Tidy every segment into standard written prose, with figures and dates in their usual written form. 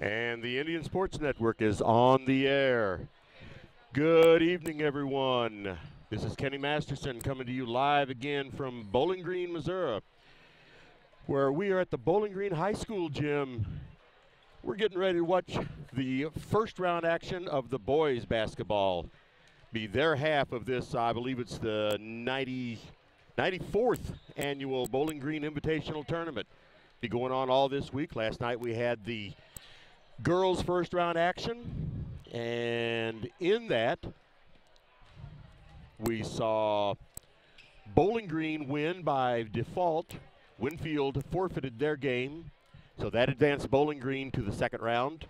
And the Indian Sports Network is on the air. Good evening, everyone. This is Kenny Masterson coming to you live again from Bowling Green, Missouri, where we are at the Bowling Green High School gym. We're getting ready to watch the first round action of the boys basketball. Be their half of this, I believe it's the 94th annual Bowling Green Invitational Tournament. Be going on all this week. Last night we had the girls' first round action, and in that we saw Bowling Green win by default. Winfield forfeited their game, so that advanced Bowling Green to the second round.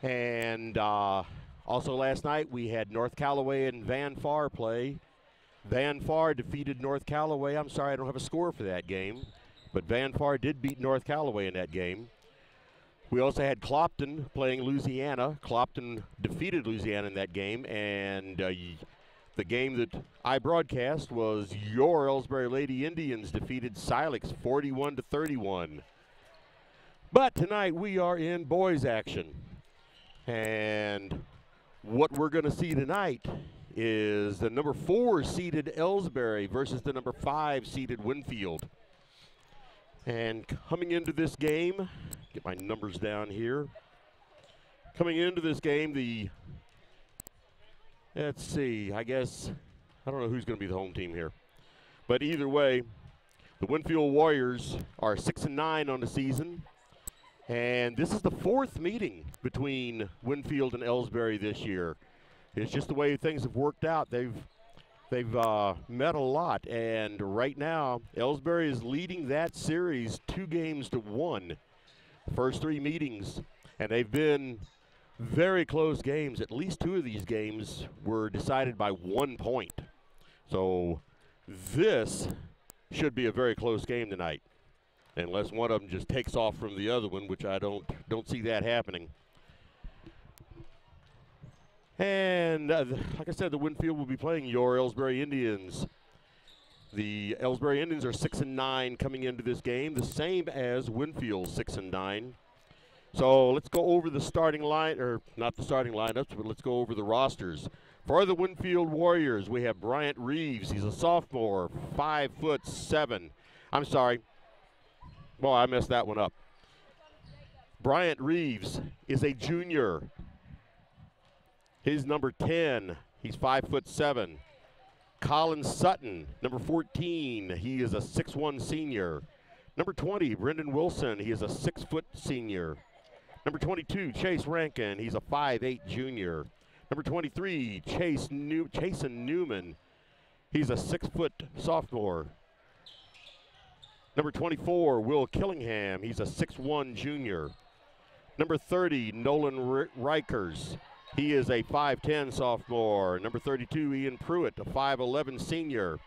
And also last night we had North Callaway and Van Far play. Van Far defeated North Callaway. I'm sorry I don't have a score for that game, but Van Far did beat North Callaway in that game. We also had Clopton playing Louisiana. Clopton defeated Louisiana in that game, and the game that I broadcast was your Elsberry Lady Indians defeated Silex 41-31. But tonight we are in boys action, and what we're going to see tonight is the number 4 seeded Elsberry versus the number 5 seeded Winfield. And coming into this game, get my numbers down here. Coming into this game, let's see, I guess, I don't know who's going to be the home team here. But either way, the Winfield Warriors are 6-9 on the season. And this is the 4th meeting between Winfield and Elsberry this year. It's just the way things have worked out. They've met a lot, and right now Elsberry is leading that series 2-1. First 3 meetings, and they've been very close games. At least 2 of these games were decided by 1 point. So this should be a very close game tonight, unless one of them just takes off from the other one, which I don't see that happening. And like I said, the Winfield will be playing your Elsberry Indians. The Elsberry Indians are 6-9 coming into this game, the same as Winfield 6-9. So let's go over the starting line, or not the starting lineups, but let's go over the rosters. For the Winfield Warriors, we have Bryant Reeves. He's a sophomore, 5'7". I'm sorry. Well, I messed that one up. Bryant Reeves is a junior. He's number 10. He's 5'7". Colin Sutton, number 14. He is a 6'1" senior. Number 20, Brendan Wilson. He is a 6-foot senior. Number 22, Chase Rankin. He's a 5'8" junior. Number 23, Chasen Newman. He's a 6-foot sophomore. Number 24, Will Killingham. He's a 6'1" junior. Number 30, Nolan Rikers. He is a 5'10" sophomore. Number 32, Ian Pruitt, a 5'11" senior.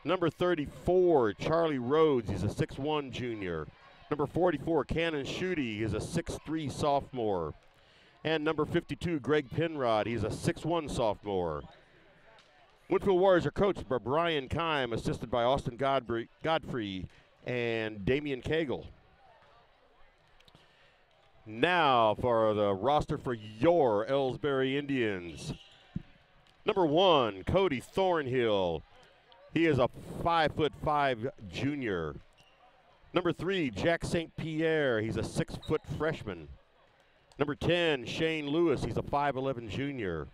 Number 34, Charlie Rhodes. He's a 6'1" junior. Number 44, Cannon Schutte. He's a 6'3" sophomore. And number 52, Greg Penrod. He's a 6'1" sophomore. Winfield Warriors are coached by Brian Kime, assisted by Austin Godfrey and Damian Cagle. Now for the roster for your Elsberry Indians. Number 1, Cody Thornhill. He is a 5'5" junior. Number 3, Jack St. Pierre. He's a 6-foot freshman. Number 10, Shane Lewis. He's a 5'11" junior.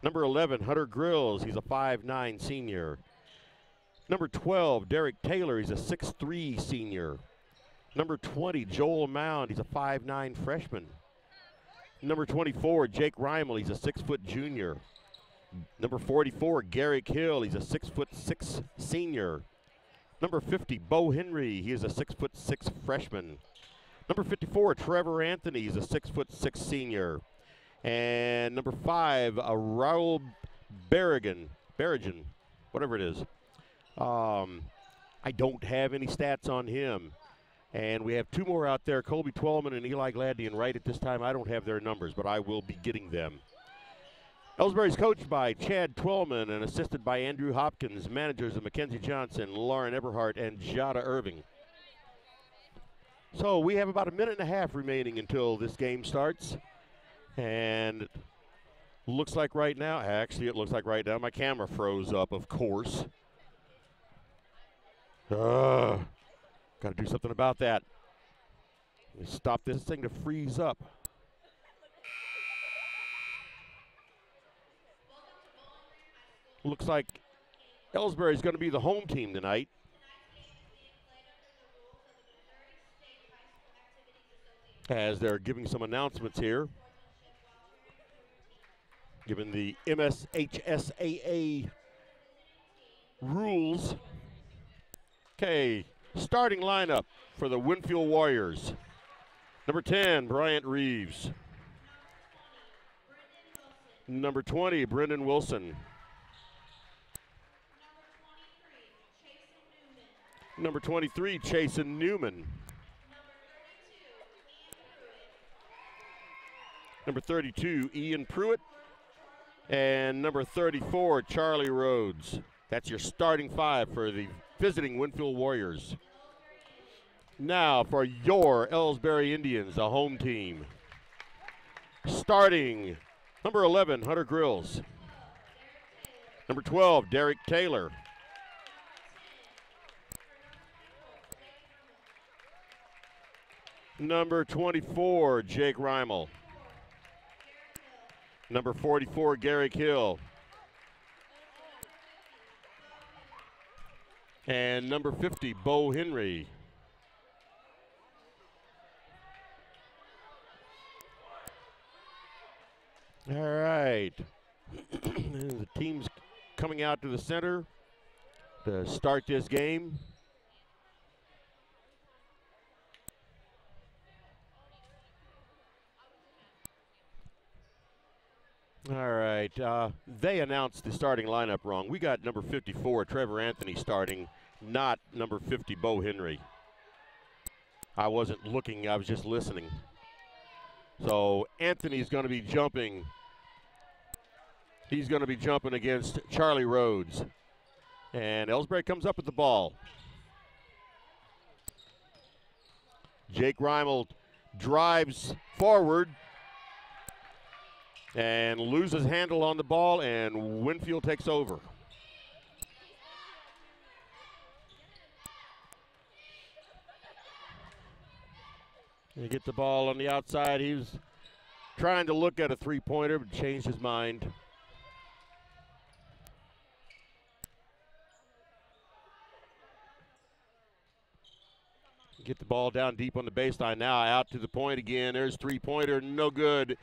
Number 11, Hunter Grills. He's a 5'9" senior. Number 12, Derek Taylor. He's a 6'3" senior. Number 20, Joel Mound. He's a 5'9" freshman. Number 24, Jake Reimel. He's a 6-foot junior. Number 44, Garrick Hill. He's a 6'6" senior. Number 50, Bo Henry. He is a 6'6" freshman. Number 54, Trevor Anthony. He's a 6'6" senior. And number 5, Raul Berrigan, whatever it is. I don't have any stats on him. And we have 2 more out there, Colby Twellman and Eli Gladney. Right at this time, I don't have their numbers, but I will be getting them. Elsberry is coached by Chad Twellman and assisted by Andrew Hopkins. Managers of Mackenzie Johnson, Lauren Eberhardt, and Jada Irving. So we have about a minute and a half remaining until this game starts. And looks like right now, actually it looks like right now my camera froze up, of course. Got to do something about that. Stop this thing to freeze up. Looks like Elsberry is going to be the home team tonight. As they're giving some announcements here. Given the MSHSAA rules. Okay, starting lineup for the Winfield Warriors. Number 10, Bryant Reeves. Number 20, Brendan Wilson. Number 23, Chasen Newman. Number 32, Ian Pruitt. And number 34, Charlie Rhodes. That's your starting five for the visiting Winfield Warriors. Now for your Elsberry Indians, the home team. Starting, number 11, Hunter Grills. Number 12, Derek Taylor. Number 24, Jake Reimel. Number 44, Garrick Hill. And number 50, Bo Henry. All right. The team's coming out to the center to start this game. All right, they announced the starting lineup wrong. We got number 54, Trevor Anthony, starting, not number 50, Bo Henry. I wasn't looking, I was just listening. So Anthony's going to be jumping. He's going to be jumping against Charlie Rhodes. And Elsberry comes up with the ball. Jake Reimel drives forward and loses handle on the ball, and Winfield takes over. They get the ball on the outside. He was trying to look at a three-pointer, but changed his mind. Get the ball down deep on the baseline now, out to the point again. There's three-pointer, no good.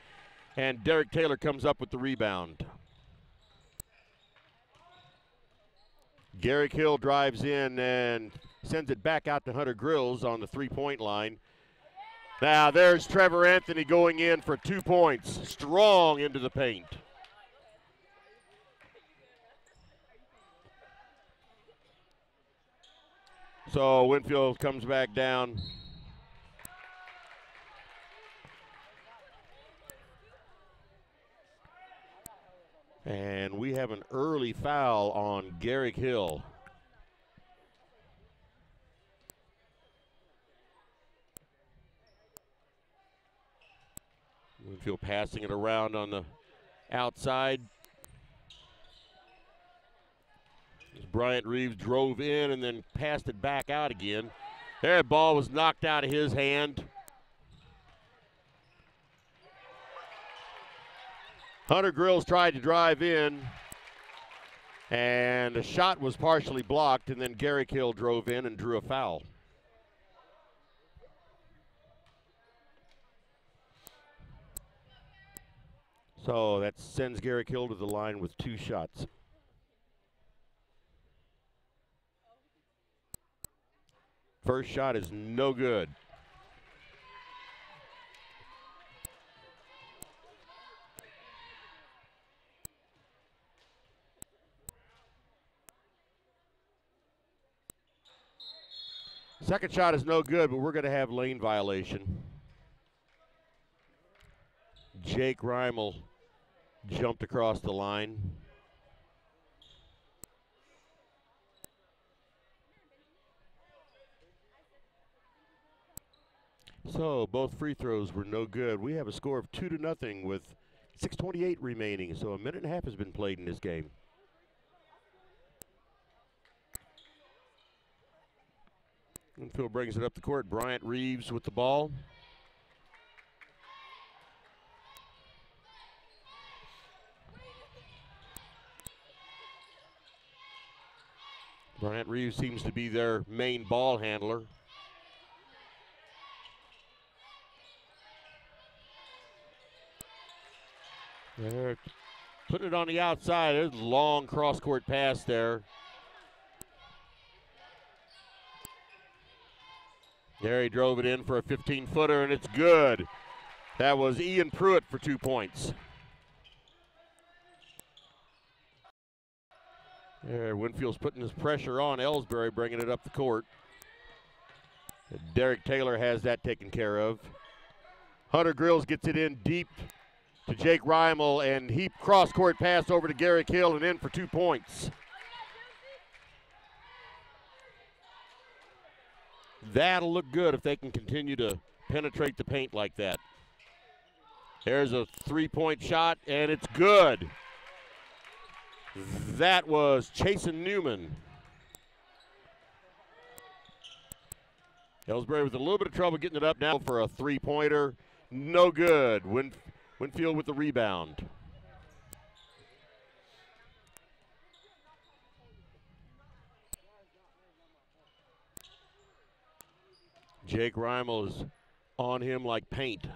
And Derek Taylor comes up with the rebound. Garrick Hill drives in and sends it back out to Hunter Grills on the three-point line. Now there's Trevor Anthony going in for 2 points, strong into the paint. So Winfield comes back down. And we have an early foul on Garrick Hill. Winfield passing it around on the outside. Bryant Reeves drove in and then passed it back out again. That ball was knocked out of his hand. Hunter Grills tried to drive in, and the shot was partially blocked, and then Garrick Hill drove in and drew a foul. So that sends Garrick Hill to the line with 2 shots. First shot is no good. Second shot is no good, but we're going to have lane violation. Jake Reimel jumped across the line. So both free throws were no good. We have a score of 2-0 with 6:28 remaining. So a minute and a half has been played in this game. Winfield brings it up the court. Bryant Reeves with the ball. Bryant Reeves seems to be their main ball handler. They're putting it on the outside. There's a long cross-court pass there. There he drove it in for a 15-footer, and it's good. That was Ian Pruitt for 2 points. There, Winfield's putting his pressure on Elsberry, bringing it up the court. Derek Taylor has that taken care of. Hunter Grills gets it in deep to Jake Reimel, and he cross-court pass over to Garrick Hill and in for 2 points. That'll look good if they can continue to penetrate the paint like that. There's a three-point shot, and it's good. That was Chasen Newman. Elsberry with a little bit of trouble getting it up now for a three-pointer. No good. Winfield with the rebound. Jake Reimel is on him like paint.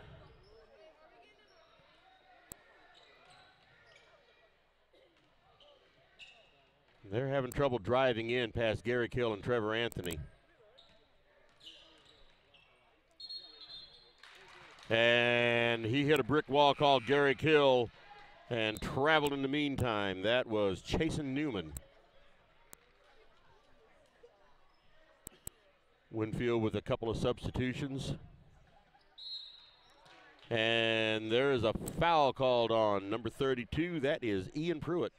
They're having trouble driving in past Garrick Hill and Trevor Anthony. And he hit a brick wall called Garrick Hill and traveled in the meantime. That was Chasen Newman. Winfield with a couple of substitutions. And there is a foul called on number 32. That is Ian Pruitt.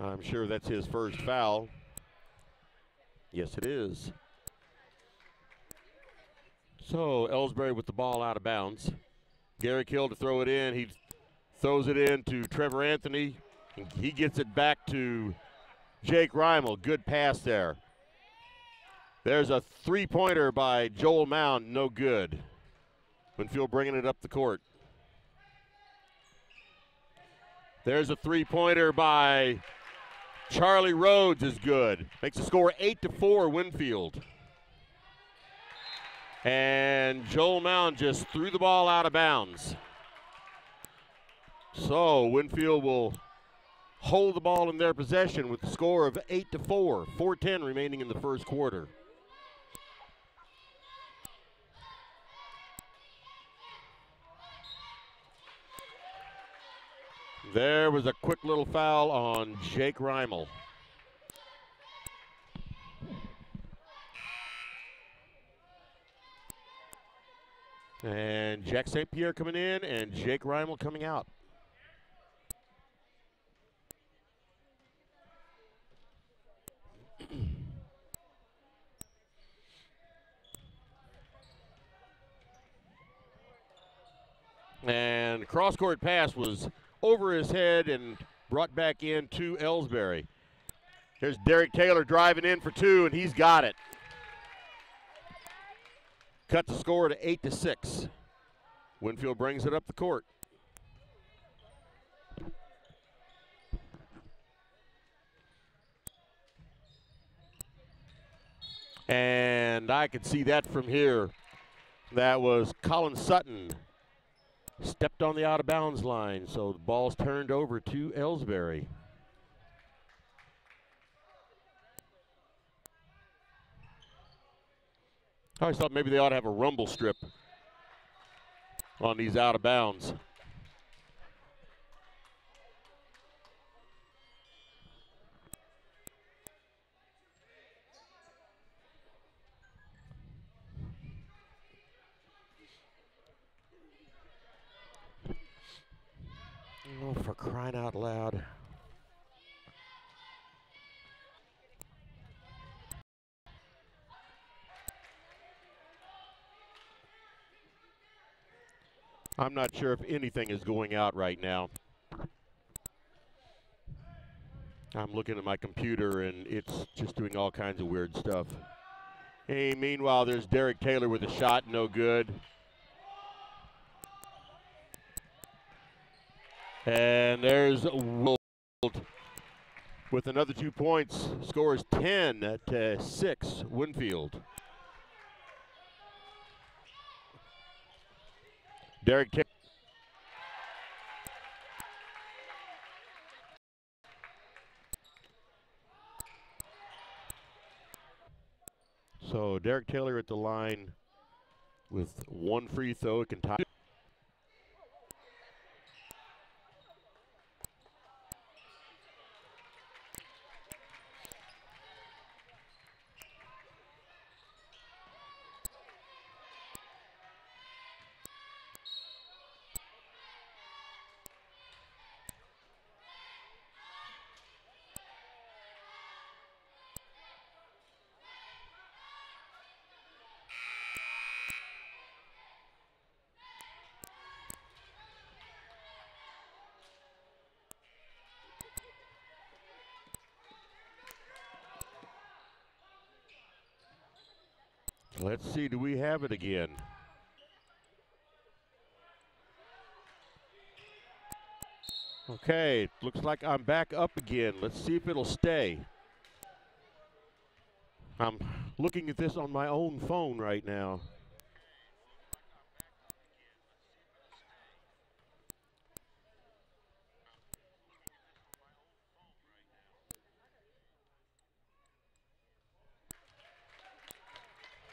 I'm sure that's his first foul. Yes, it is. So Elsberry with the ball out of bounds. Garrick Hill to throw it in. He throws it in to Trevor Anthony. He gets it back to Jake Reimel. Good pass there. There's a three-pointer by Joel Mound. No good. Winfield bringing it up the court. There's a three-pointer by Charlie Rhodes is good. Makes the score 8-4 Winfield. And Joel Mound just threw the ball out of bounds. So Winfield will hold the ball in their possession with the score of 8-4. 4:10 remaining in the first quarter. There was a quick little foul on Jake Reimel. And Jack St. Pierre coming in and Jake Reimel coming out. And cross-court pass was over his head and brought back in to Elsberry. Here's Derek Taylor driving in for two, and he's got it. Cut the score to 8-6. Winfield brings it up the court. And I could see that from here. That was Colin Sutton. Stepped on the out-of-bounds line, so the ball's turned over to Elsberry. I always thought maybe they ought to have a rumble strip on these out-of-bounds. Oh, for crying out loud. I'm not sure if anything is going out right now. I'm looking at my computer, and it's just doing all kinds of weird stuff. Hey, meanwhile, there's Derek Taylor with a shot, no good. And there's Winfield with another 2 points. Score is 10-6, Winfield. Derek Taylor. So Derek Taylor at the line with one free throw. It can tie. Let's see, do we have it again? Okay, looks like I'm back up again. Let's see if it'll stay. I'm looking at this on my own phone right now.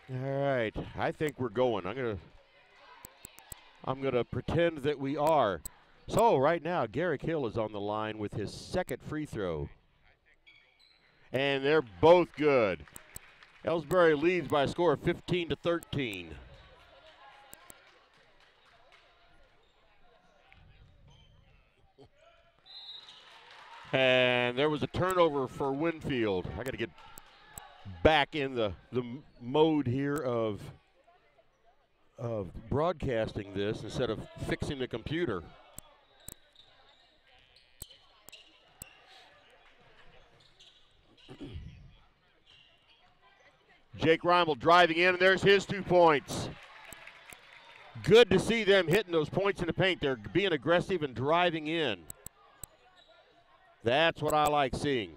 All right, I think we're going. I'm gonna pretend that we are. So right now, Garrick Hill is on the line with his second free throw. And they're both good. Elsberry leads by a score of 15-13. And there was a turnover for Winfield. I got to get back in the mode here of broadcasting this instead of fixing the computer. Jake Reimel driving in, and there's his 2 points. Good to see them hitting those points in the paint. They're being aggressive and driving in. That's what I like seeing.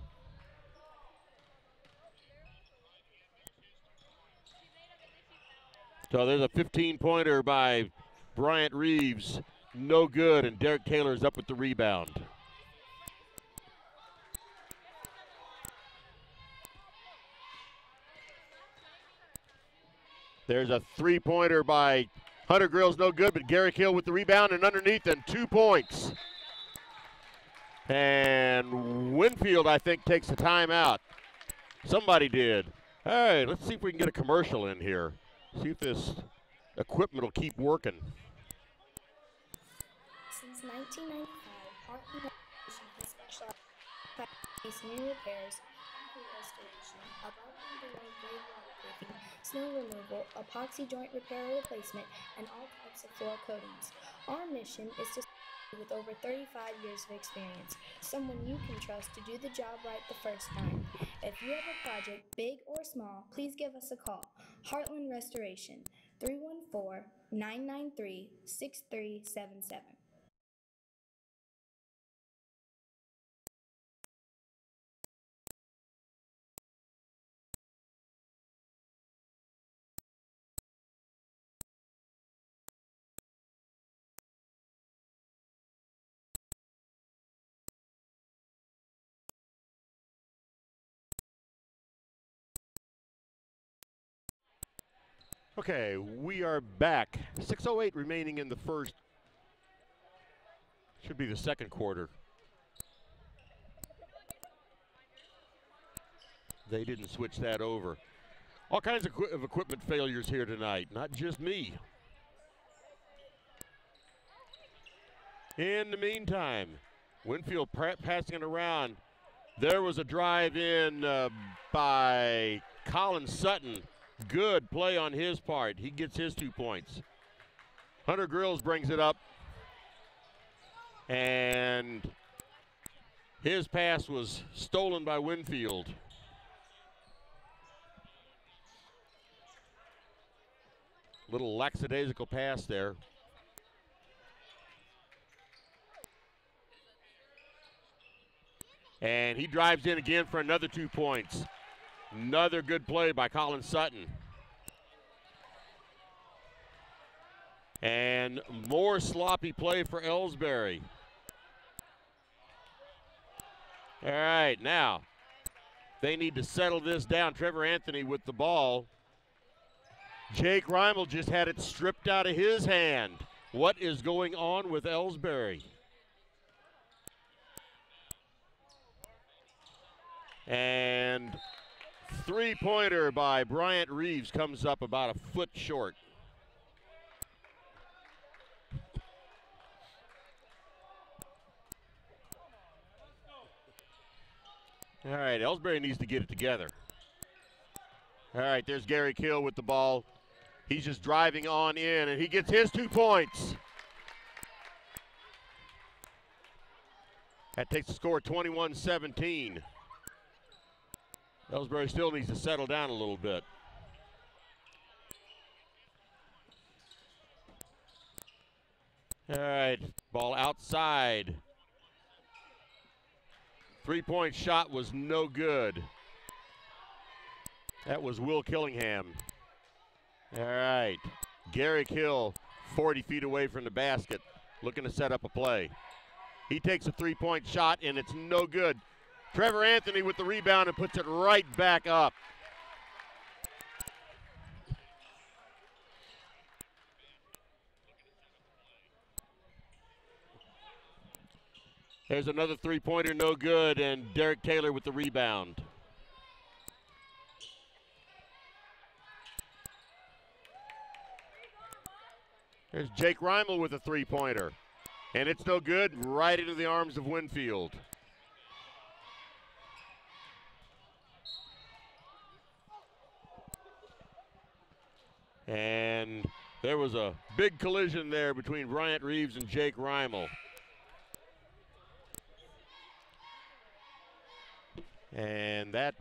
So there's a 15-pointer by Bryant Reeves. No good, and Derek Taylor is up with the rebound. There's a 3-pointer by Hunter Grills, no good, but Garrick Hill with the rebound and underneath, and 2 points. And Winfield, I think, takes the timeout. Somebody did. All right, let's see if we can get a commercial in here. See if this equipment will keep working. Since 1995, Heartland has specialized in new repairs, restoration, above and below grade waterproofing, snow removal, epoxy joint repair or replacement, and all types of floor coatings. Our mission is to with over 35 years of experience, someone you can trust to do the job right the first time. If you have a project, big or small, please give us a call. Heartland Restoration, 314-993-6377. Okay, we are back. 6:08 remaining in the first. Should be the second quarter. They didn't switch that over. All kinds of equipment failures here tonight, not just me. In the meantime, Winfield passing it around. There was a drive in by Colin Sutton. Good play on his part. He gets his 2 points. Hunter Grills brings it up. And his pass was stolen by Winfield. Little lackadaisical pass there. And he drives in again for another 2 points. Another good play by Colin Sutton. And more sloppy play for Elsberry. All right, now they need to settle this down. Trevor Anthony with the ball. Jake Reimel just had it stripped out of his hand. What is going on with Elsberry? And three-pointer by Bryant Reeves comes up about a foot short. All right, Elsberry needs to get it together. All right, there's Gary Kill with the ball. He's just driving on in, and he gets his 2 points. That takes the score 21-17. Elsberry still needs to settle down a little bit. All right, ball outside. Three-point shot was no good. That was Will Killingham. All right, Garrick Hill 40 feet away from the basket, looking to set up a play. He takes a three-point shot, and it's no good. Trevor Anthony with the rebound and puts it right back up. There's another three-pointer, no good, and Derek Taylor with the rebound. There's Jake Reimel with a three-pointer, and it's no good, right into the arms of Winfield. And there was a big collision there between Bryant Reeves and Jake Reimel. And that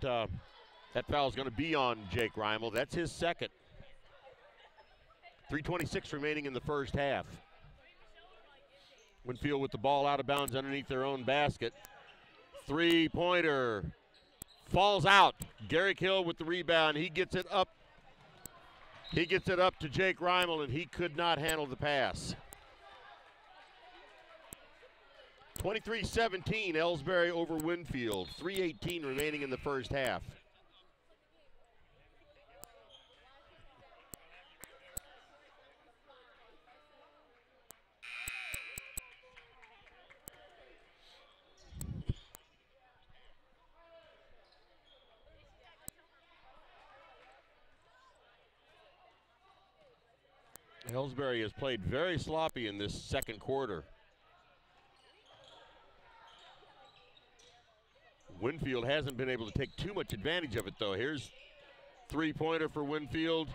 foul is going to be on Jake Reimel. That's his second. 3:26 remaining in the first half. Winfield with the ball out of bounds underneath their own basket. Three-pointer falls out. Garrick Hill with the rebound. He gets it up. He gets it up to Jake Reimel, and he could not handle the pass. 23-17, Elsberry over Winfield. 3:18 remaining in the first half. Elsberry has played very sloppy in this second quarter. Winfield hasn't been able to take too much advantage of it, though. Here's three-pointer for Winfield.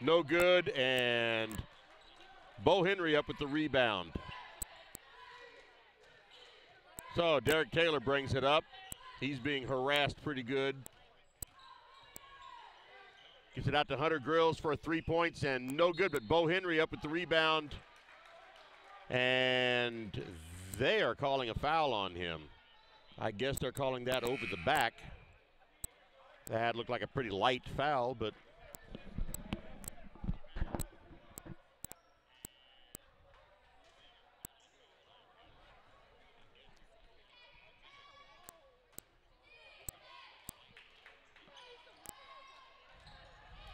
No good, and Bo Henry up with the rebound. So Derek Taylor brings it up. He's being harassed pretty good. Gets it out to Hunter Grills for 3 points, and no good, but Bo Henry up with the rebound. And they are calling a foul on him. I guess they're calling that over the back. That looked like a pretty light foul, but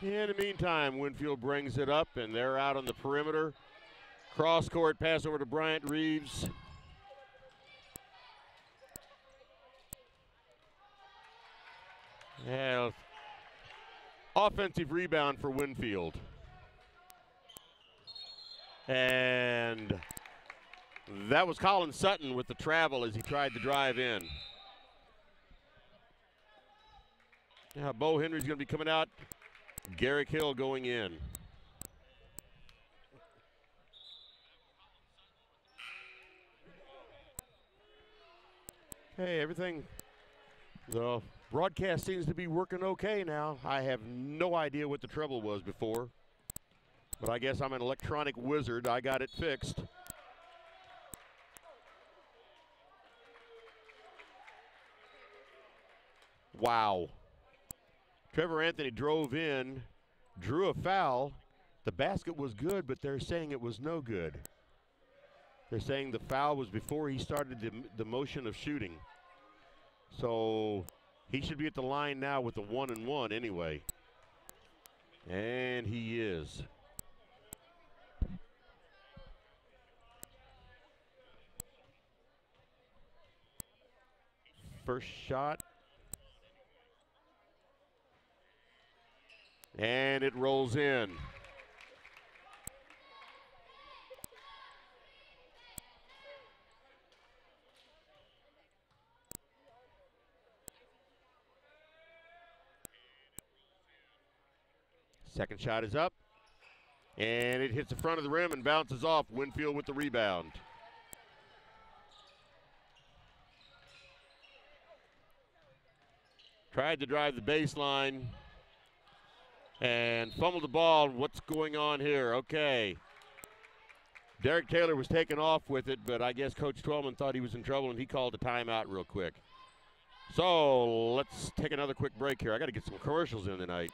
in the meantime, Winfield brings it up, and they're out on the perimeter. Cross-court pass over to Bryant Reeves. Yeah, offensive rebound for Winfield. And that was Colin Sutton with the travel as he tried to drive in. Now Bo Henry's going to be coming out. Garrick Hill going in. Hey, everything, the broadcast seems to be working okay now. I have no idea what the trouble was before, but I guess I'm an electronic wizard. I got it fixed. Wow. Trevor Anthony drove in, drew a foul. The basket was good, but they're saying it was no good. They're saying the foul was before he started the motion of shooting. So he should be at the line now with the 1-and-1 anyway. And he is. First shot. And it rolls in. Second shot is up, and it hits the front of the rim and bounces off. Winfield with the rebound. Tried to drive the baseline and fumbled the ball. What's going on here? Okay. Derek Taylor was taken off with it, but I guess Coach Twellman thought he was in trouble, and he called a timeout real quick. So let's take another quick break here. I got to get some commercials in tonight.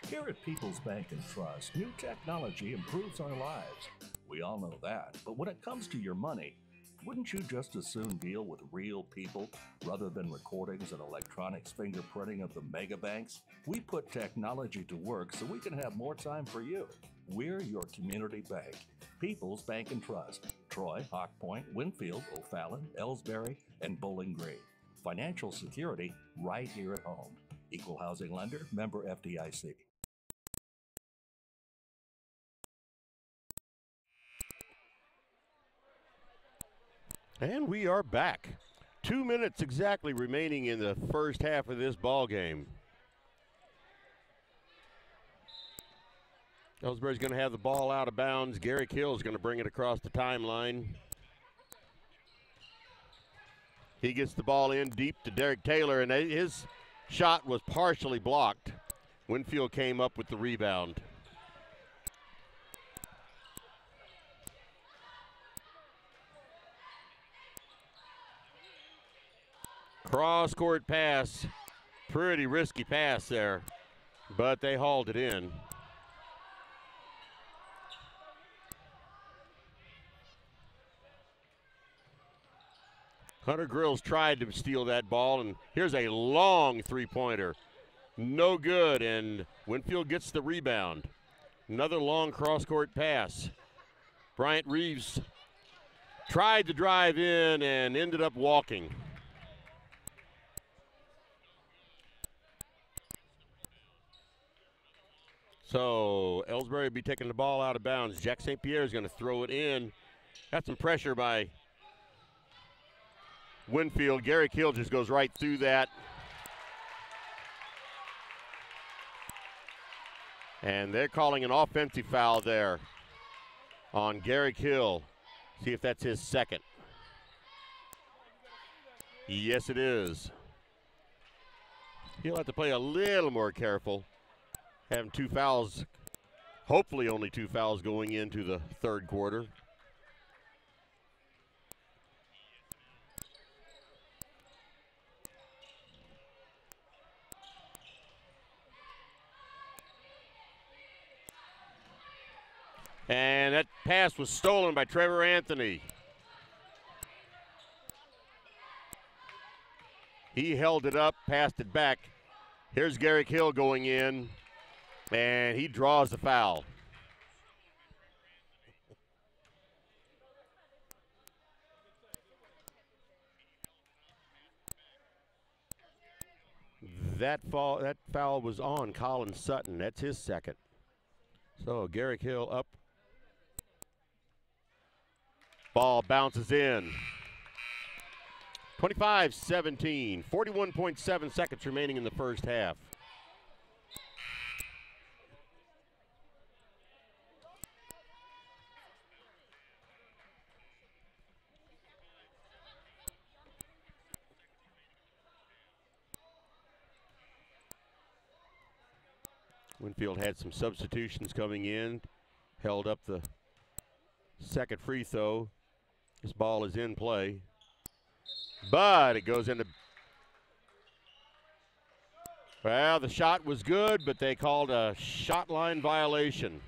Here at People's Bank and Trust, new technology improves our lives. We all know that, but when it comes to your money, wouldn't you just as soon deal with real people rather than recordings and electronics fingerprinting of the mega banks? We put technology to work so we can have more time for you. We're your community bank. People's Bank and Trust. Troy, Hawk Point, Winfield, O'Fallon, Elsberry, and Bowling Green. Financial security right here at home. Equal housing lender, member FDIC. And we are back. 2 minutes exactly remaining in the first half of this ball game. Elsberry's going to have the ball out of bounds. Gary Hill is going to bring it across the timeline. He gets the ball in deep to Derek Taylor, and his shot was partially blocked. Winfield came up with the rebound. Cross-court pass. Pretty risky pass there, but they hauled it in. Hunter Grills tried to steal that ball, and here's a long three-pointer. No good, and Winfield gets the rebound. Another long cross-court pass. Bryant Reeves tried to drive in and ended up walking. So Elsberry will be taking the ball out of bounds. Jack St. Pierre is going to throw it in. Got some pressure by Winfield. Gary Hill just goes right through that. And they're calling an offensive foul there on Gary Hill. See if that's his second. Yes, it is. He'll have to play a little more careful. Having 2 fouls, hopefully only 2 fouls going into the third quarter. And that pass was stolen by Trevor Anthony. He held it up, passed it back. Here's Gary Hill going in, and he draws the foul. That foul was on Colin Sutton. That's his second. So Gary Hill up. Ball bounces in. 25-17, 41.7 seconds remaining in the first half. Winfield had some substitutions coming in, held up the second free throw. This ball is in play, but it goes into. Well, the shot was good, but they called a shot line violation.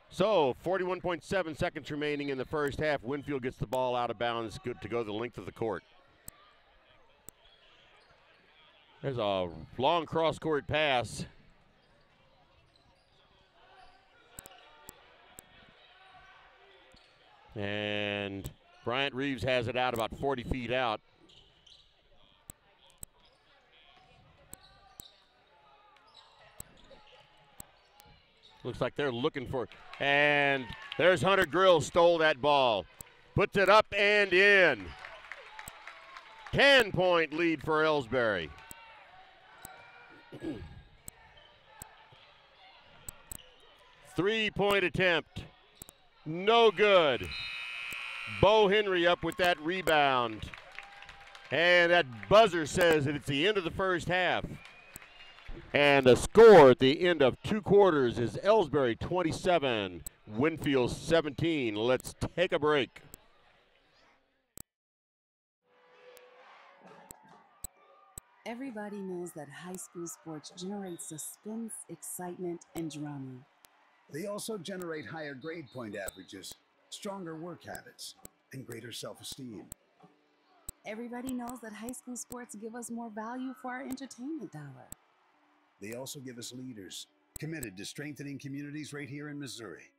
So 41.7 seconds remaining in the first half. Winfield gets the ball out of bounds, good to go the length of the court. There's a long cross-court pass. And Bryant Reeves has it out about 40 feet out. Looks like they're looking for, and there's Hunter Grill, stole that ball. Puts it up and in. 10-point lead for Elsberry. Three-point attempt. No good. Bo Henry up with that rebound. And that buzzer says that it's the end of the first half. And the score at the end of 2 quarters is Elsberry 27, Winfield 17. Let's take a break. Everybody knows that high school sports generate suspense, excitement, and drama. They also generate higher grade point averages, stronger work habits, and greater self-esteem. Everybody knows that high school sports give us more value for our entertainment dollar. They also give us leaders committed to strengthening communities right here in Missouri.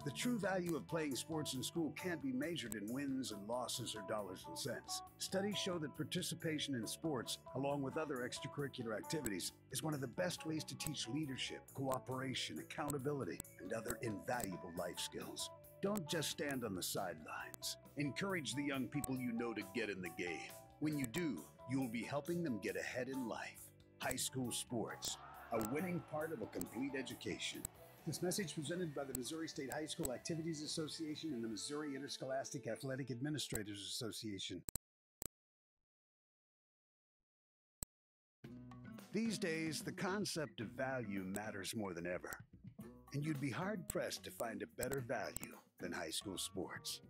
The true value of playing sports in school can't be measured in wins and losses or dollars and cents. Studies show that participation in sports, along with other extracurricular activities, is one of the best ways to teach leadership, cooperation, accountability, and other invaluable life skills. Don't just stand on the sidelines. Encourage the young people you know to get in the game. When you do, you'll be helping them get ahead in life. High school sports, a winning part of a complete education. This message presented by the Missouri State High School Activities Association and the Missouri Interscholastic Athletic Administrators Association. These days, the concept of value matters more than ever, and you'd be hard-pressed to find a better value than high school sports.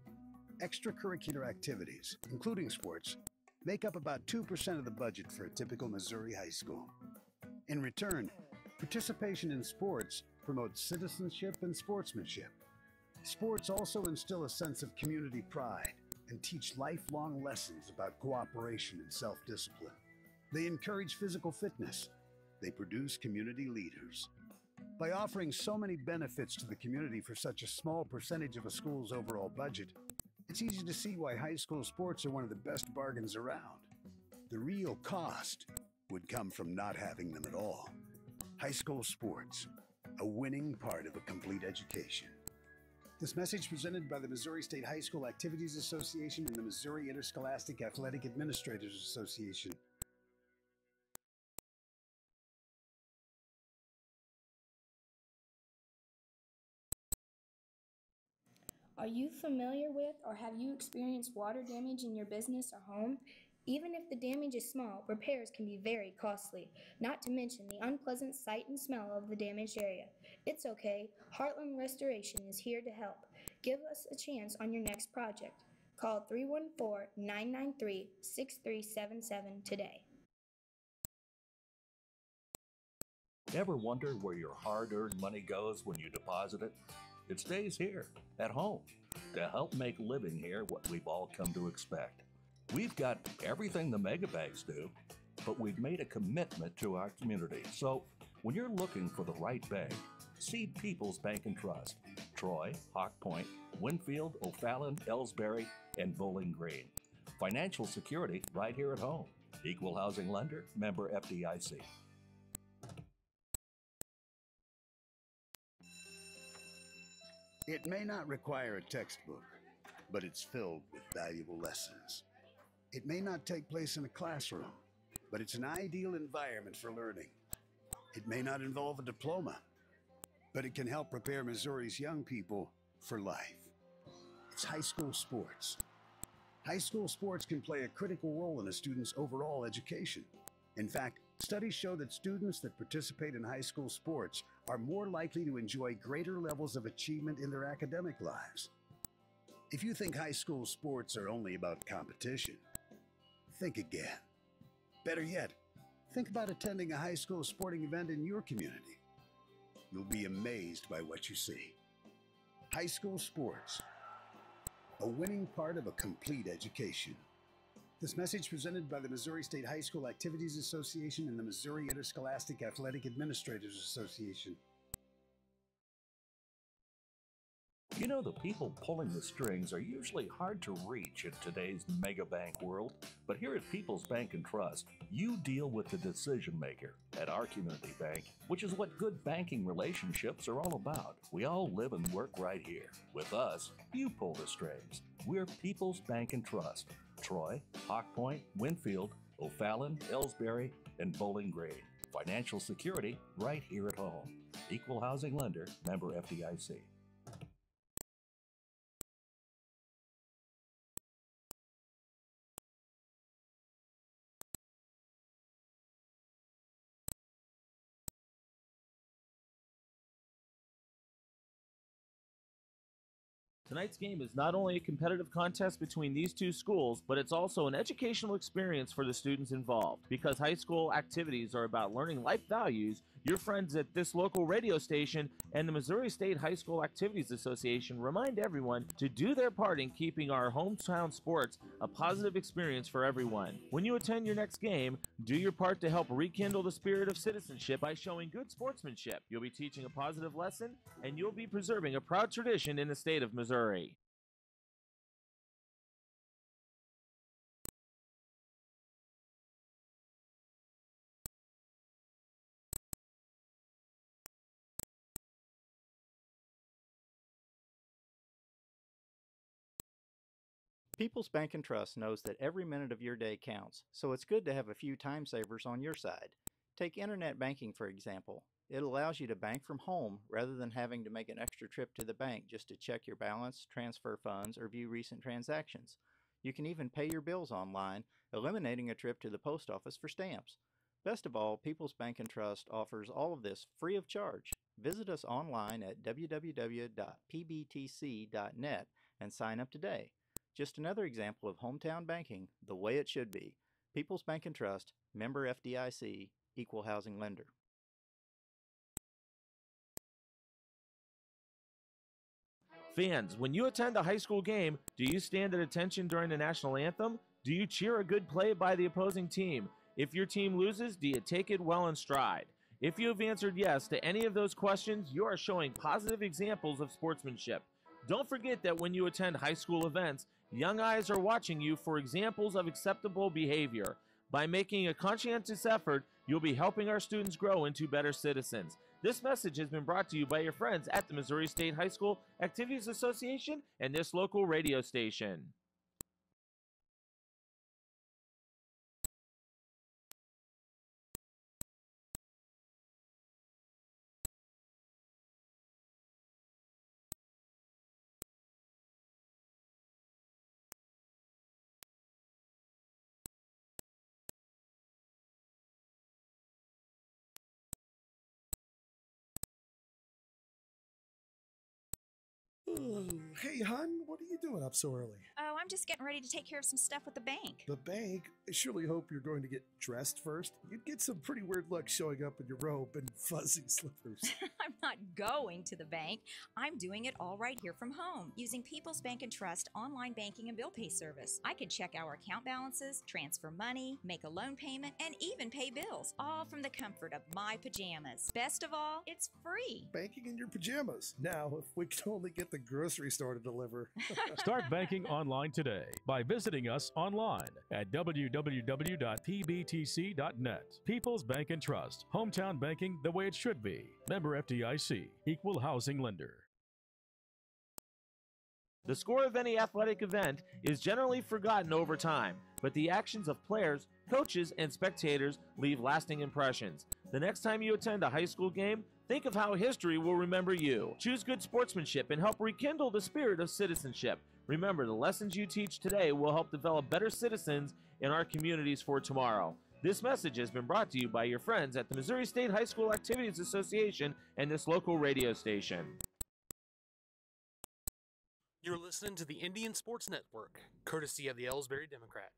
Extracurricular activities, including sports, make up about 2% of the budget for a typical Missouri high school. In return, participation in sports promotes citizenship and sportsmanship. Sports also instill a sense of community pride and teach lifelong lessons about cooperation and self-discipline. They encourage physical fitness. They produce community leaders. By offering so many benefits to the community for such a small percentage of a school's overall budget, it's easy to see why high school sports are one of the best bargains around. The real cost would come from not having them at all. High school sports, a winning part of a complete education. This message presented by the Missouri State High School Activities Association and the Missouri Interscholastic Athletic Administrators Association. Are you familiar with or have you experienced water damage in your business or home? Even if the damage is small, repairs can be very costly, not to mention the unpleasant sight and smell of the damaged area. It's okay, Heartland Restoration is here to help. Give us a chance on your next project. Call 314-993-6377 today. Ever wonder where your hard-earned money goes when you deposit it? It stays here, at home, to help make living here what we've all come to expect. We've got everything the megabags do, but we've made a commitment to our community. So when you're looking for the right bank, see People's Bank and Trust, Troy, Hawk Point, Winfield, O'Fallon, Elsberry, and Bowling Green. Financial security right here at home. Equal housing lender, member FDIC. It may not require a textbook, but it's filled with valuable lessons. It may not take place in a classroom, but it's an ideal environment for learning. It may not involve a diploma, but it can help prepare Missouri's young people for life. It's high school sports. High school sports can play a critical role in a student's overall education. In fact, Studies show that students that participate in high school sports are more likely to enjoy greater levels of achievement in their academic lives. If you think high school sports are only about competition, think again. Better yet, think about attending a high school sporting event in your community. You'll be amazed by what you see. High school sports, a winning part of a complete education. This message presented by the Missouri State High School Activities Association and the Missouri Interscholastic Athletic Administrators Association. You know, the people pulling the strings are usually hard to reach in today's mega bank world, but here at People's Bank and Trust, you deal with the decision maker. At our community bank, which is what good banking relationships are all about, we all live and work right here. With us, you pull the strings. We're People's Bank and Trust. Troy, Hawk Point, Winfield, O'Fallon, Elsberry, and Bowling Green. Financial security right here at home. Equal housing lender, member FDIC. Tonight's game is not only a competitive contest between these two schools, but it's also an educational experience for the students involved. Because high school activities are about learning life values, your friends at this local radio station and the Missouri State High School Activities Association remind everyone to do their part in keeping our hometown sports a positive experience for everyone. When you attend your next game, do your part to help rekindle the spirit of citizenship by showing good sportsmanship. You'll be teaching a positive lesson, and you'll be preserving a proud tradition in the state of Missouri. People's Bank and Trust knows that every minute of your day counts, so it's good to have a few time savers on your side. Take internet banking, for example. It allows you to bank from home rather than having to make an extra trip to the bank just to check your balance, transfer funds, or view recent transactions. You can even pay your bills online, eliminating a trip to the post office for stamps. Best of all, People's Bank and Trust offers all of this free of charge. Visit us online at www.pbtc.net and sign up today. Just another example of hometown banking the way it should be. People's Bank and Trust, member FDIC, equal housing lender. Fans, when you attend a high school game, do you stand at attention during the national anthem? Do you cheer a good play by the opposing team? If your team loses, do you take it well in stride? If you have answered yes to any of those questions, you are showing positive examples of sportsmanship. Don't forget that when you attend high school events, young eyes are watching you for examples of acceptable behavior. By making a conscientious effort, you'll be helping our students grow into better citizens. This message has been brought to you by your friends at the Missouri State High School Activities Association and this local radio station. Hey, hon, what are you doing up so early? Oh, I'm just getting ready to take care of some stuff with the bank. The bank? I surely hope you're going to get dressed first. You'd get some pretty weird luck showing up in your robe and fuzzy slippers. I'm not going to the bank. I'm doing it all right here from home using People's Bank and Trust online banking and bill pay service. I can check our account balances, transfer money, make a loan payment, and even pay bills, all from the comfort of my pajamas. Best of all, it's free. Banking in your pajamas. Now, if we could only get the grocery store to deliver. Start banking online today by visiting us online at www.pbtc.net. People's Bank and Trust. Hometown banking the way it should be. Member FDIC. Equal housing lender. The score of any athletic event is generally forgotten over time, but the actions of players, coaches, and spectators leave lasting impressions. The next time you attend a high school game, think of how history will remember you. Choose good sportsmanship and help rekindle the spirit of citizenship. Remember, the lessons you teach today will help develop better citizens in our communities for tomorrow. This message has been brought to you by your friends at the Missouri State High School Activities Association and this local radio station. You're listening to the Indian Sports Network, courtesy of the Elsberry Democrat.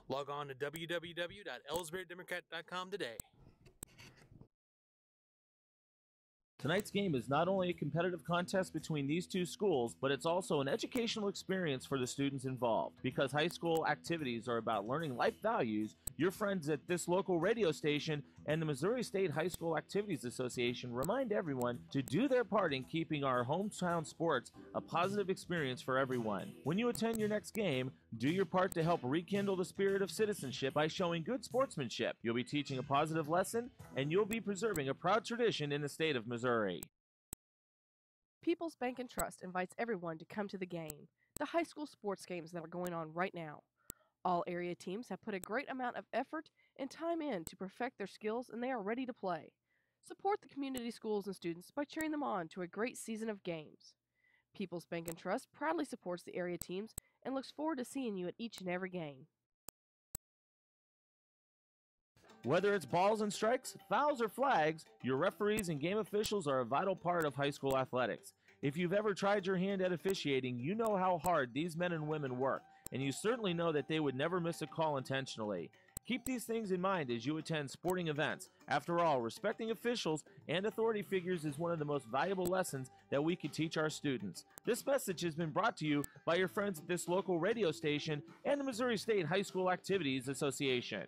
Log on to www.elsberrydemocrat.com today. Tonight's game is not only a competitive contest between these two schools, but it's also an educational experience for the students involved. Because high school activities are about learning life values, your friends at this local radio station and the Missouri State High School Activities Association remind everyone to do their part in keeping our hometown sports a positive experience for everyone. When you attend your next game, do your part to help rekindle the spirit of citizenship by showing good sportsmanship. You'll be teaching a positive lesson, and you'll be preserving a proud tradition in the state of Missouri. People's Bank and Trust invites everyone to come to the game, the high school sports games that are going on right now. All area teams have put a great amount of effort and time in to perfect their skills, and they are ready to play. Support the community schools and students by cheering them on to a great season of games. People's Bank and Trust proudly supports the area teams and looks forward to seeing you at each and every game. Whether it's balls and strikes, fouls, or flags, your referees and game officials are a vital part of high school athletics. If you've ever tried your hand at officiating, you know how hard these men and women work, and you certainly know that they would never miss a call intentionally. Keep these things in mind as you attend sporting events. After all, respecting officials and authority figures is one of the most valuable lessons that we could teach our students. This message has been brought to you by your friends at this local radio station and the Missouri State High School Activities Association.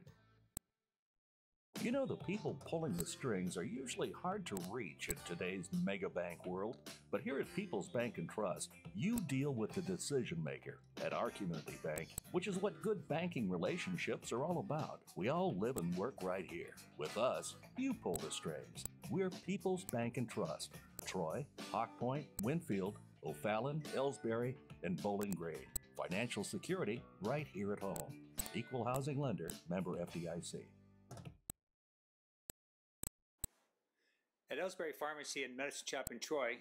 You know, the people pulling the strings are usually hard to reach in today's mega bank world, but here at People's Bank and Trust, you deal with the decision maker. At our community bank, which is what good banking relationships are all about, we all live and work right here. With us, you pull the strings. We're People's Bank and Trust. Troy, Hawk Point, Winfield, O'Fallon, Elsberry, and Bowling Green. Financial security right here at home. Equal housing lender, member FDIC. At Elsberry Pharmacy and Medicine Shop in Troy,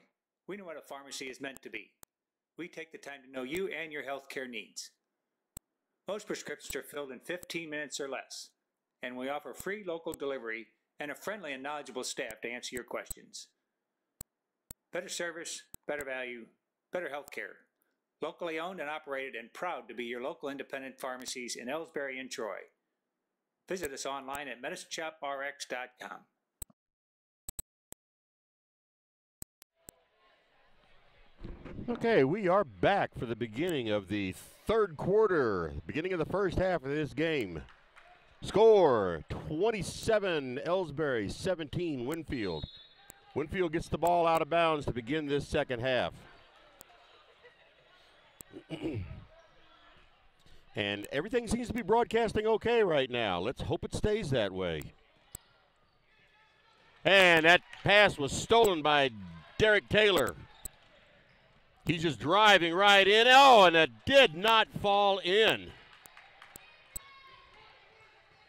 we know what a pharmacy is meant to be. We take the time to know you and your healthcare needs. Most prescriptions are filled in 15 minutes or less, and we offer free local delivery and a friendly and knowledgeable staff to answer your questions. Better service, better value, better healthcare. Locally owned and operated and proud to be your local independent pharmacies in Elsberry and Troy. Visit us online at medicineshoprx.com. Okay, we are back for the beginning of the third quarter, beginning of the first half of this game. Score, 27 Elsberry, 17 Winfield. Winfield gets the ball out of bounds to begin this second half. And everything seems to be broadcasting okay right now. Let's hope it stays that way. And that pass was stolen by Derek Taylor. He's just driving right in. Oh, and it did not fall in.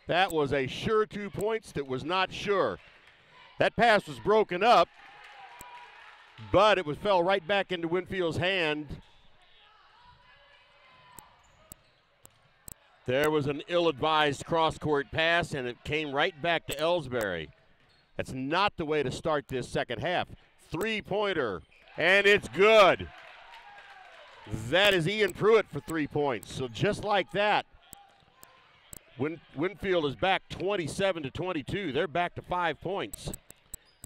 That was a sure 2 points that was not sure. That pass was broken up, but it fell right back into Winfield's hand. There was an ill-advised cross-court pass, and it came right back to Elsberry. That's not the way to start this second half. Three-pointer, and it's good. That is Ian Pruitt for 3 points. So just like that, Winfield is back 27-22. They're back to 5 points.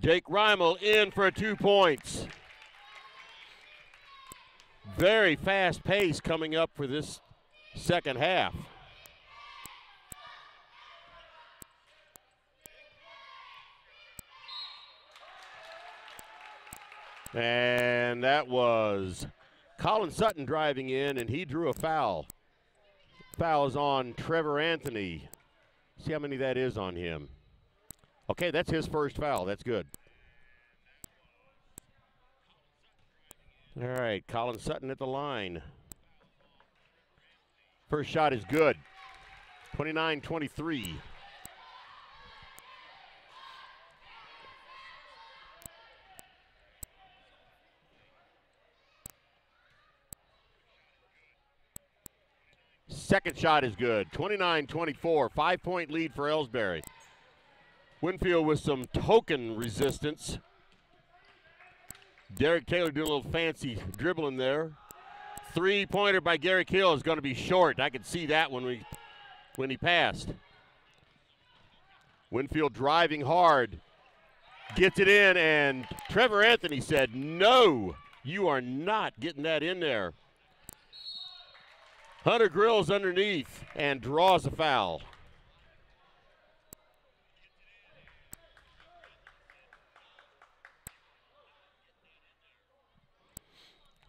Jake Reimel in for 2 points. Very fast pace coming up for this second half. And that was Colin Sutton driving in, and he drew a foul. Foul is on Trevor Anthony. See how many that is on him. Okay, that's his first foul. That's good. All right, Colin Sutton at the line. First shot is good. 29-23. Second shot is good. 29-24, 5-point lead for Elsberry. Winfield with some token resistance. Derek Taylor doing a little fancy dribbling there. Three-pointer by Garrick Hill is going to be short. I could see that when he passed. Winfield driving hard. Gets it in, and Trevor Anthony said, no, you are not getting that in there. Hunter Grills underneath and draws a foul.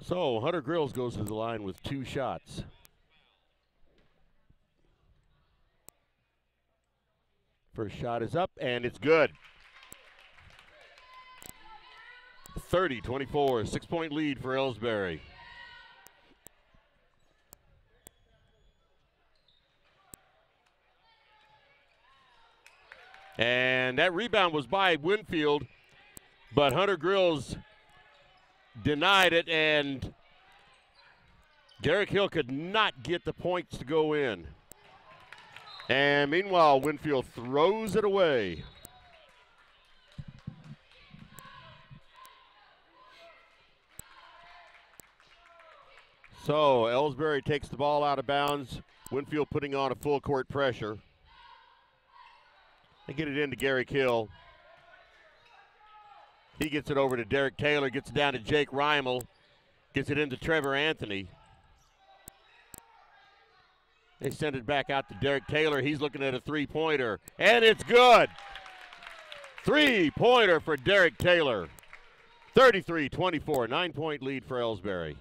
So Hunter Grills goes to the line with 2 shots. First shot is up, and it's good. 30-24, 6-point lead for Elsberry. And that rebound was by Winfield, but Hunter Grills denied it, and Garrick Hill could not get the points to go in. And meanwhile, Winfield throws it away. So Elsberry takes the ball out of bounds. Winfield putting on a full court pressure. They get it into Garrick Hill. He gets it over to Derek Taylor, gets it down to Jake Reimel, gets it into Trevor Anthony. They send it back out to Derek Taylor. He's looking at a three-pointer, and it's good. Three-pointer for Derek Taylor. 33-24, 9-point lead for Elsberry.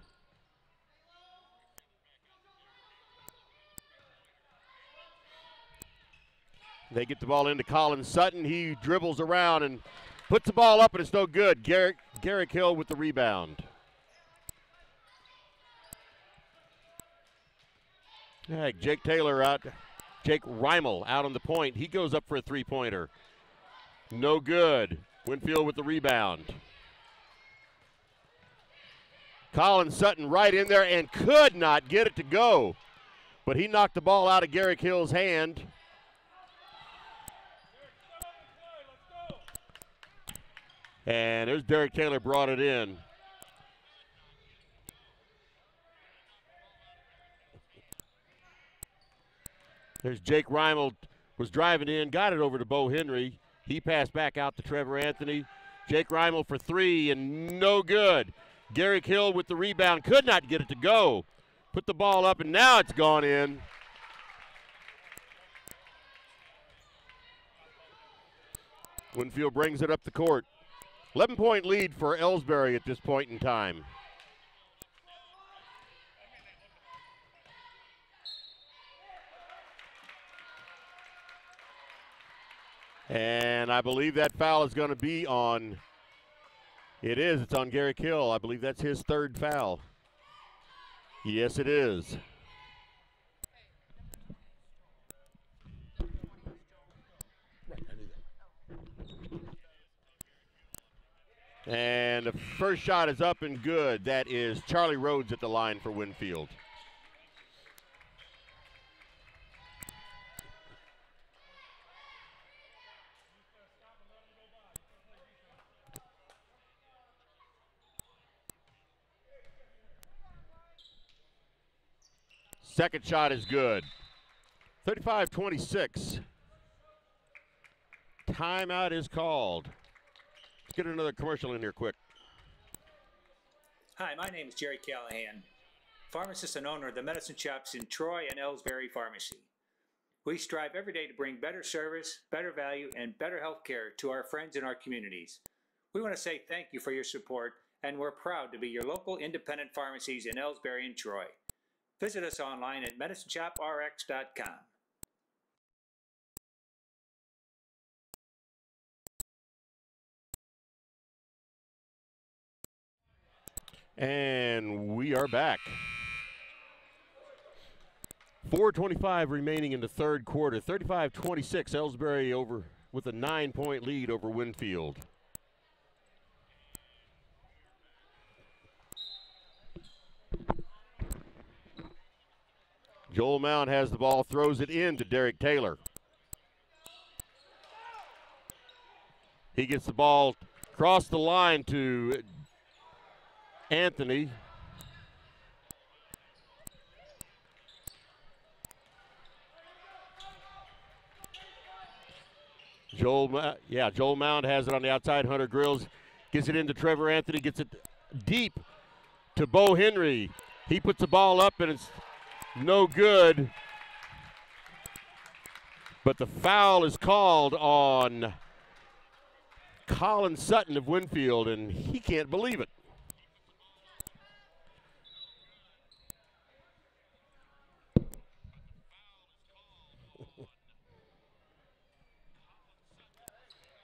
They get the ball into Colin Sutton. He dribbles around and puts the ball up, and it's no good. Garrick Hill with the rebound. Yeah, Jake Taylor out. Jake Reimel out on the point. He goes up for a three-pointer. No good. Winfield with the rebound. Colin Sutton right in there and could not get it to go. But he knocked the ball out of Garrick Hill's hand. And there's Derek Taylor brought it in. There's Jake Reimel was driving in, got it over to Bo Henry. He passed back out to Trevor Anthony. Jake Reimel for three and no good. Garrick Hill with the rebound, could not get it to go. Put the ball up and now it's gone in. Winfield brings it up the court. 11-point lead for Elsberry at this point in time. And I believe that foul is going to be on, it's on Garrick Hill. I believe that's his third foul. Yes, it is. And the first shot is up and good. That is Charlie Rhodes at the line for Winfield. Second shot is good. 35-26. Timeout is called. Let's get another commercial in here quick. Hi, my name is Jerry Callahan, pharmacist and owner of the medicine shops in Troy and Elsberry Pharmacy. We strive every day to bring better service, better value, and better health care to our friends in our communities. We want to say thank you for your support, and we're proud to be your local independent pharmacies in Elsberry and Troy. Visit us online at medicineshoprx.com. And we are back. 4:25 remaining in the third quarter. 35-26, Elsberry over with a 9-point lead over Winfield. Joel Mound has the ball, throws it in to Derek Taylor. He gets the ball across the line to Anthony. Joel Mound has it on the outside. Hunter Grills gets it into Trevor Anthony, gets it deep to Bo Henry. He puts the ball up and it's no good. But the foul is called on Colin Sutton of Winfield, and he can't believe it.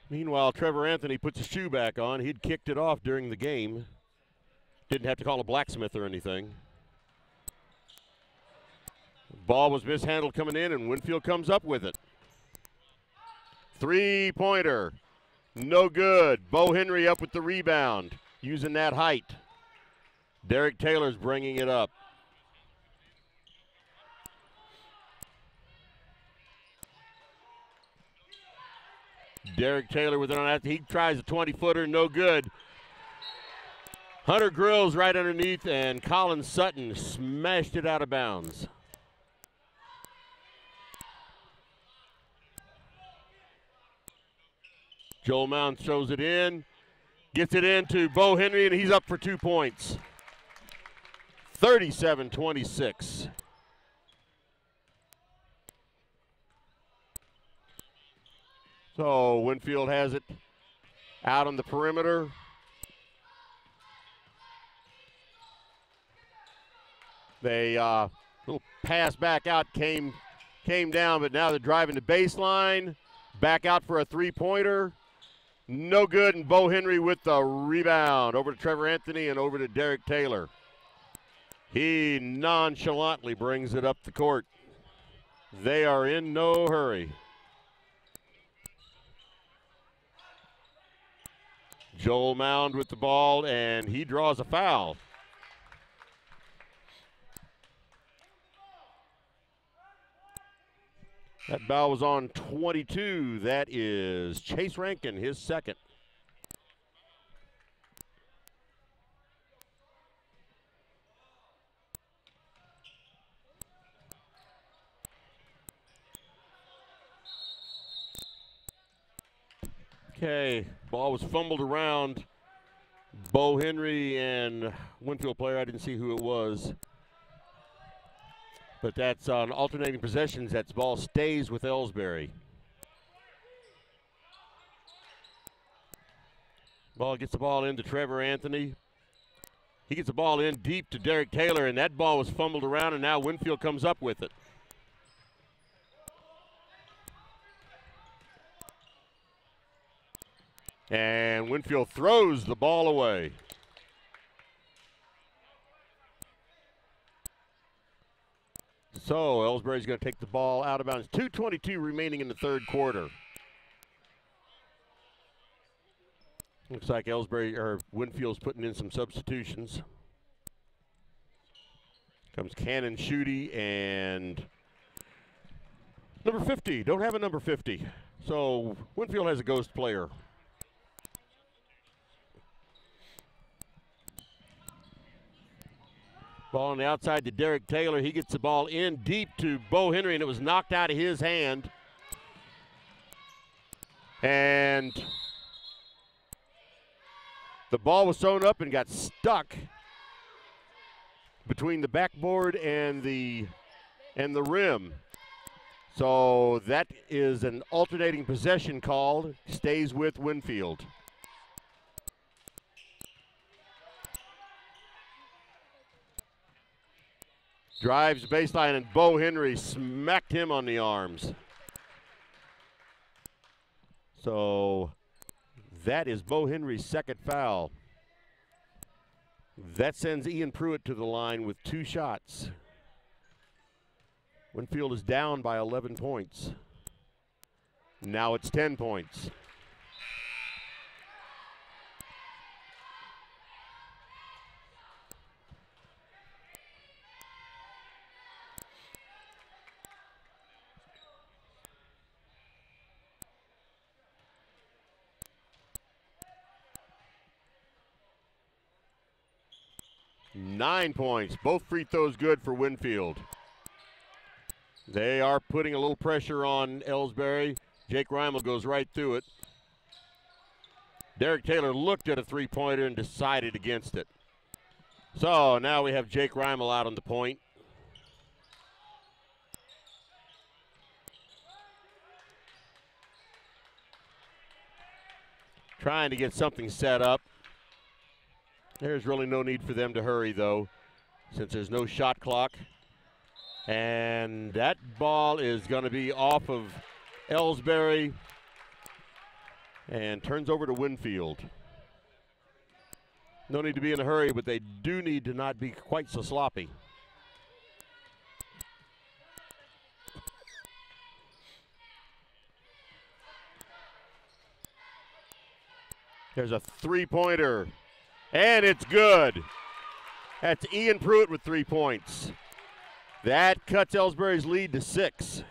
Meanwhile, Trevor Anthony puts his shoe back on. He'd kicked it off during the game. Didn't have to call a blacksmith or anything. Ball was mishandled coming in, and Winfield comes up with it. Three-pointer. No good. Bo Henry up with the rebound, using that height. Derek Taylor's bringing it up. Derek Taylor with it on that. He tries a 20-footer, no good. Hunter Grills right underneath, and Colin Sutton smashed it out of bounds. Joel Mound throws it in, gets it into Bo Henry, and he's up for 2 points. 37-26. So Winfield has it out on the perimeter. They little pass back out came down, but now they're driving the baseline. Back out for a three-pointer. No good, and Bo Henry with the rebound. Over to Trevor Anthony and over to Derek Taylor. He nonchalantly brings it up the court. They are in no hurry. Joel Mound with the ball, and he draws a foul. That foul was on 22. That is Chase Rankin, his second. Okay, ball was fumbled around. Bo Henry and Winfield player, I didn't see who it was. But that's on alternating possessions. That ball stays with Elsberry. Ball gets the ball into Trevor Anthony. He gets the ball in deep to Derek Taylor, and that ball was fumbled around, and now Winfield comes up with it. And Winfield throws the ball away. So Elsberry's going to take the ball out of bounds. 2:22 remaining in the third quarter. Looks like Winfield's putting in some substitutions. Comes Cannon Schutte and number 50. Don't have a number 50. So Winfield has a ghost player. Ball on the outside to Derek Taylor. He gets the ball in deep to Bo Henry, and it was knocked out of his hand. And the ball was thrown up and got stuck between the backboard and the rim. So that is an alternating possession called. Stays with Winfield. Drives the baseline, and Bo Henry smacked him on the arms. So that is Bo Henry's second foul. That sends Ian Pruitt to the line with 2 shots. Winfield is down by 11 points. Now it's 10 points. 9 points. Both free throws good for Winfield. They are putting a little pressure on Elsberry. Jake Reimel goes right through it. Derek Taylor looked at a three-pointer and decided against it. So now we have Jake Reimel out on the point. Trying to get something set up. There's really no need for them to hurry, though, since there's no shot clock. And that ball is going to be off of Elsberry and turns over to Winfield. No need to be in a hurry, but they do need to not be quite so sloppy. There's a three-pointer, and it's good. That's Ian Pruitt with 3 points. That cuts Elsberry's lead to 6.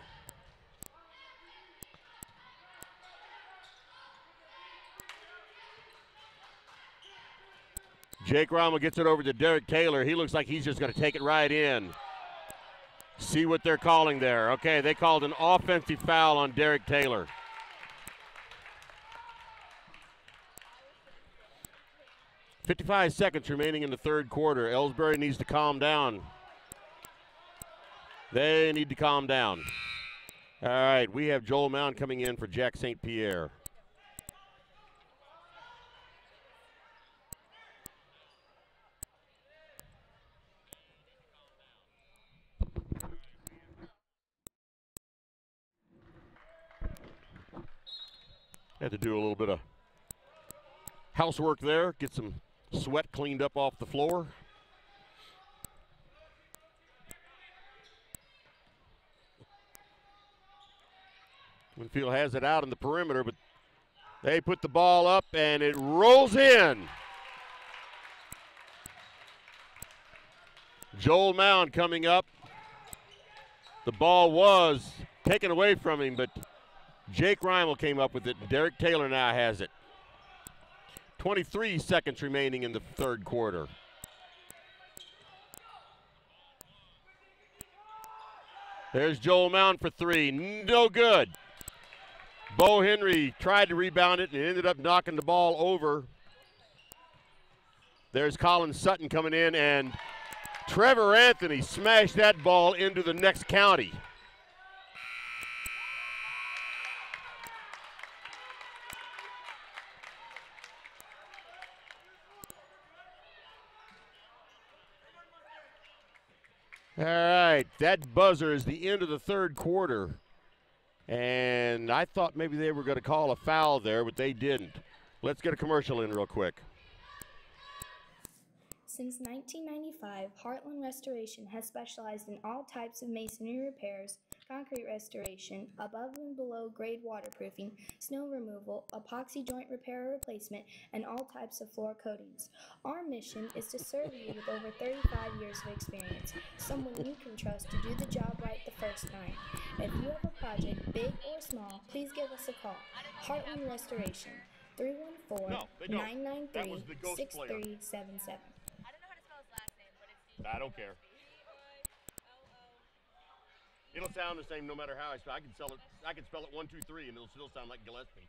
Jake Reimel gets it over to Derek Taylor. He looks like he's just going to take it right in. See what they're calling there. Okay, they called an offensive foul on Derek Taylor. .55 seconds remaining in the third quarter. Elsberry needs to calm down. They need to calm down. All right, we have Joel Mound coming in for Jack St. Pierre. Had to do a little bit of housework there, get some sweat cleaned up off the floor. Winfield has it out in the perimeter, but they put the ball up and it rolls in. Joel Mound coming up. The ball was taken away from him, but Jake Reimel came up with it, and Derek Taylor now has it. 23 seconds remaining in the third quarter. There's Joel Mound for 3, no good. Bo Henry tried to rebound it and ended up knocking the ball over. There's Colin Sutton coming in, and Trevor Anthony smashed that ball into the next county. All right, that buzzer is the end of the third quarter. And I thought maybe they were going to call a foul there, but they didn't. Let's get a commercial in real quick. Since 1995, Heartland Restoration has specialized in all types of masonry repairs, concrete restoration, above and below grade waterproofing, snow removal, epoxy joint repair or replacement, and all types of floor coatings. Our mission is to serve you with over 35 years of experience, someone you can trust to do the job right the first time. If you have a project, big or small, please give us a call. Heartland Restoration, 314-993-6377. I don't care. It'll sound the same no matter how I spell it. I can spell it 1, 2, 3, and it'll still sound like Gillespie.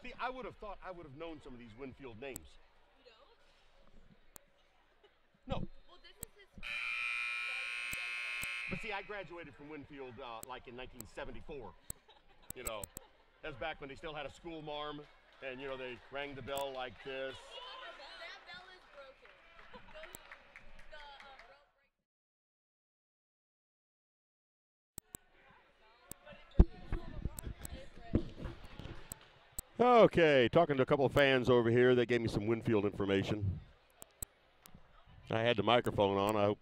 See, I would have thought I would have known some of these Winfield names. No. Well, this is his. But see, I graduated from Winfield like in 1974. You know. That's back when they still had a school marm, and you know they rang the bell like this. That bell is broken. Okay, talking to a couple of fans over here. They gave me some Winfield information. I had the microphone on. I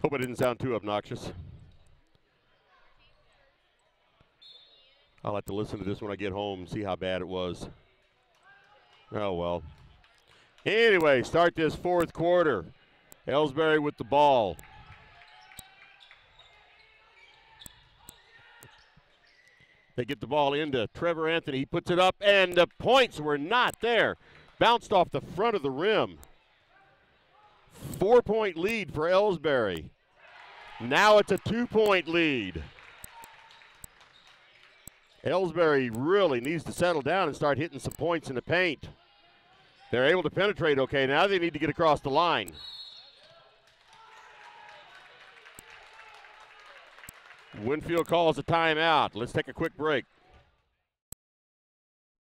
hope I didn't sound too obnoxious. I'll have to listen to this when I get home and see how bad it was. Oh, well. Anyway, start this fourth quarter. Elsberry with the ball. They get the ball into Trevor Anthony. He puts it up, and the points were not there. Bounced off the front of the rim. 4-point lead for Elsberry. Now it's a 2-point lead. Elsberry really needs to settle down and start hitting some points in the paint. They're able to penetrate okay. Now they need to get across the line. Winfield calls a timeout. Let's take a quick break.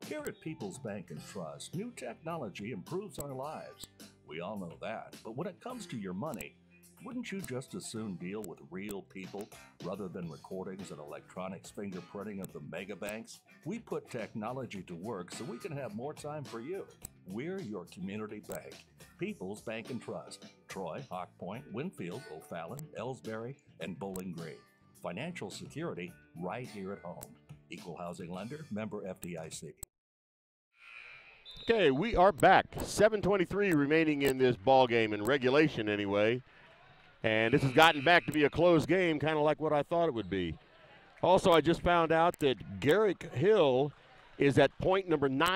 Here at People's Bank and Trust, new technology improves our lives. We all know that. But when it comes to your money, wouldn't you just as soon deal with real people rather than recordings and electronics fingerprinting of the mega banks? We put technology to work so we can have more time for you. We're your community bank. People's Bank and Trust. Troy, Hawk Point, Winfield, O'Fallon, Elsberry, and Bowling Green. Financial security right here at home. Equal housing lender, member FDIC. Okay, we are back. 7:23 remaining in this ball game, in regulation anyway. And this has gotten back to be a close game, kind of like what I thought it would be. Also, I just found out that Garrick Hill is at point number 9.